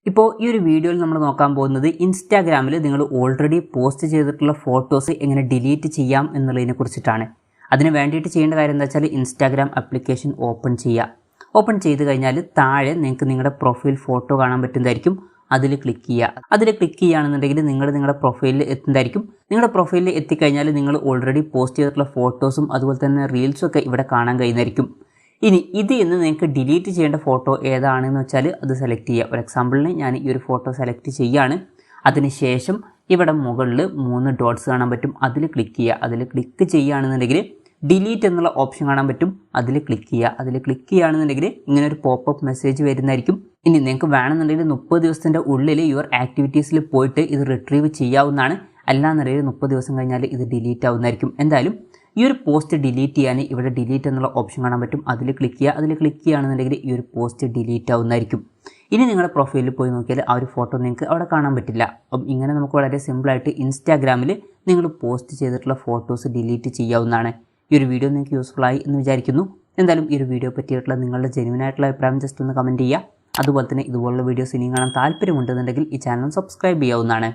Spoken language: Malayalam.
ഇപ്പോൾ ഈ ഒരു വീഡിയോയിൽ നമ്മൾ നോക്കാൻ പോകുന്നത് ഇൻസ്റ്റാഗ്രാമിൽ നിങ്ങൾ ഓൾറെഡി പോസ്റ്റ് ചെയ്തിട്ടുള്ള ഫോട്ടോസ് എങ്ങനെ ഡിലീറ്റ് ചെയ്യാം എന്നുള്ളതിനെ കുറിച്ചിട്ടാണ്. അതിന് വേണ്ടിയിട്ട് ചെയ്യേണ്ട കാര്യം എന്താ വെച്ചാൽ ഇൻസ്റ്റാഗ്രാം ആപ്ലിക്കേഷൻ ഓപ്പൺ ചെയ്യുക. ഓപ്പൺ ചെയ്ത് കഴിഞ്ഞാൽ താഴെ നിങ്ങൾക്ക് നിങ്ങളുടെ പ്രൊഫൈൽ ഫോട്ടോ കാണാൻ പറ്റുന്നതായിരിക്കും. അതിൽ ക്ലിക്ക് ചെയ്യുക. അതിൽ ക്ലിക്ക് ചെയ്യുകയാണെന്നുണ്ടെങ്കിൽ നിങ്ങളുടെ പ്രൊഫൈലിൽ എത്തുന്നതായിരിക്കും. നിങ്ങളുടെ പ്രൊഫൈലിൽ എത്തിക്കഴിഞ്ഞാൽ നിങ്ങൾ ഓൾറെഡി പോസ്റ്റ് ചെയ്തിട്ടുള്ള ഫോട്ടോസും അതുപോലെ തന്നെ റീൽസും ഒക്കെ ഇവിടെ കാണാൻ കഴിയുന്നതായിരിക്കും. ഇനി ഇത് എന്ന് നിങ്ങൾക്ക് ഡിലീറ്റ് ചെയ്യേണ്ട ഫോട്ടോ ഏതാണെന്ന് വെച്ചാൽ അത് സെലക്ട് ചെയ്യുക. ഒരു എക്സാമ്പിളിന് ഞാൻ ഈ ഒരു ഫോട്ടോ സെലക്ട് ചെയ്യുകയാണ്. അതിനുശേഷം ഇവിടെ മുകളിൽ 3 ഡോട്ട്സ് കാണാൻ പറ്റും. അതിൽ ക്ലിക്ക് ചെയ്യുക. അതിൽ ക്ലിക്ക് ചെയ്യുകയാണെന്നുണ്ടെങ്കിൽ ഡിലീറ്റ് എന്നുള്ള ഓപ്ഷൻ കാണാൻ പറ്റും. അതിൽ ക്ലിക്ക് ചെയ്യുക. അതിൽ ക്ലിക്ക് ചെയ്യുകയാണെന്നുണ്ടെങ്കിൽ ഇങ്ങനെ ഒരു പോപ്പപ്പ് മെസ്സേജ് വരുന്നതായിരിക്കും. ഇനി നിങ്ങൾക്ക് വേണമെന്നുണ്ടെങ്കിൽ 30 ദിവസത്തിൻ്റെ ഉള്ളിൽ യുവർ ആക്ടിവിറ്റീസിൽ പോയിട്ട് ഇത് റിട്രീവ് ചെയ്യാവുന്നതാണ്. അല്ലാന്നുണ്ടെങ്കിൽ 30 ദിവസം കഴിഞ്ഞാൽ ഇത് ഡിലീറ്റ് ആവുന്നതായിരിക്കും. എന്തായാലും ഈ ഒരു പോസ്റ്റ് ഡിലീറ്റ് ചെയ്യാൻ ഇവിടെ ഡിലീറ്റ് എന്നുള്ള ഓപ്ഷൻ കാണാൻ പറ്റും. അതിൽ ക്ലിക്ക് ചെയ്യുക. അതിൽ ക്ലിക്ക് ചെയ്യുകയാണെന്നുണ്ടെങ്കിൽ ഈ ഒരു പോസ്റ്റ് ഡിലീറ്റ് ആവുന്നതായിരിക്കും. ഇനി നിങ്ങളുടെ പ്രൊഫൈലിൽ പോയി നോക്കിയാൽ ആ ഒരു ഫോട്ടോ നിങ്ങൾക്ക് അവിടെ കാണാൻ പറ്റില്ല. അപ്പം ഇങ്ങനെ നമുക്ക് വളരെ സിമ്പിളായിട്ട് ഇൻസ്റ്റാഗ്രാമിൽ നിങ്ങൾ പോസ്റ്റ് ചെയ്തിട്ടുള്ള ഫോട്ടോസ് ഡിലീറ്റ് ചെയ്യാവുന്നതാണ്. ഈ ഒരു വീഡിയോ നിങ്ങൾക്ക് യൂസ്ഫുൾ ആയി എന്ന് വിചാരിക്കുന്നു. എന്തായാലും ഈ ഒരു വീഡിയോ പറ്റിയിട്ടുള്ള നിങ്ങളുടെ ജെന്യുവനായിട്ടുള്ള അഭിപ്രായം ജസ്റ്റ് ഒന്ന് കമൻറ്റ് ചെയ്യുക. അതുപോലെ തന്നെ ഇതുപോലുള്ള വീഡിയോസ് ഇനിയും കാണാൻ താല്പര്യമുണ്ടെന്നുണ്ടെങ്കിൽ ഈ ചാനൽ സബ്സ്ക്രൈബ് ചെയ്യാവുന്നതാണ്.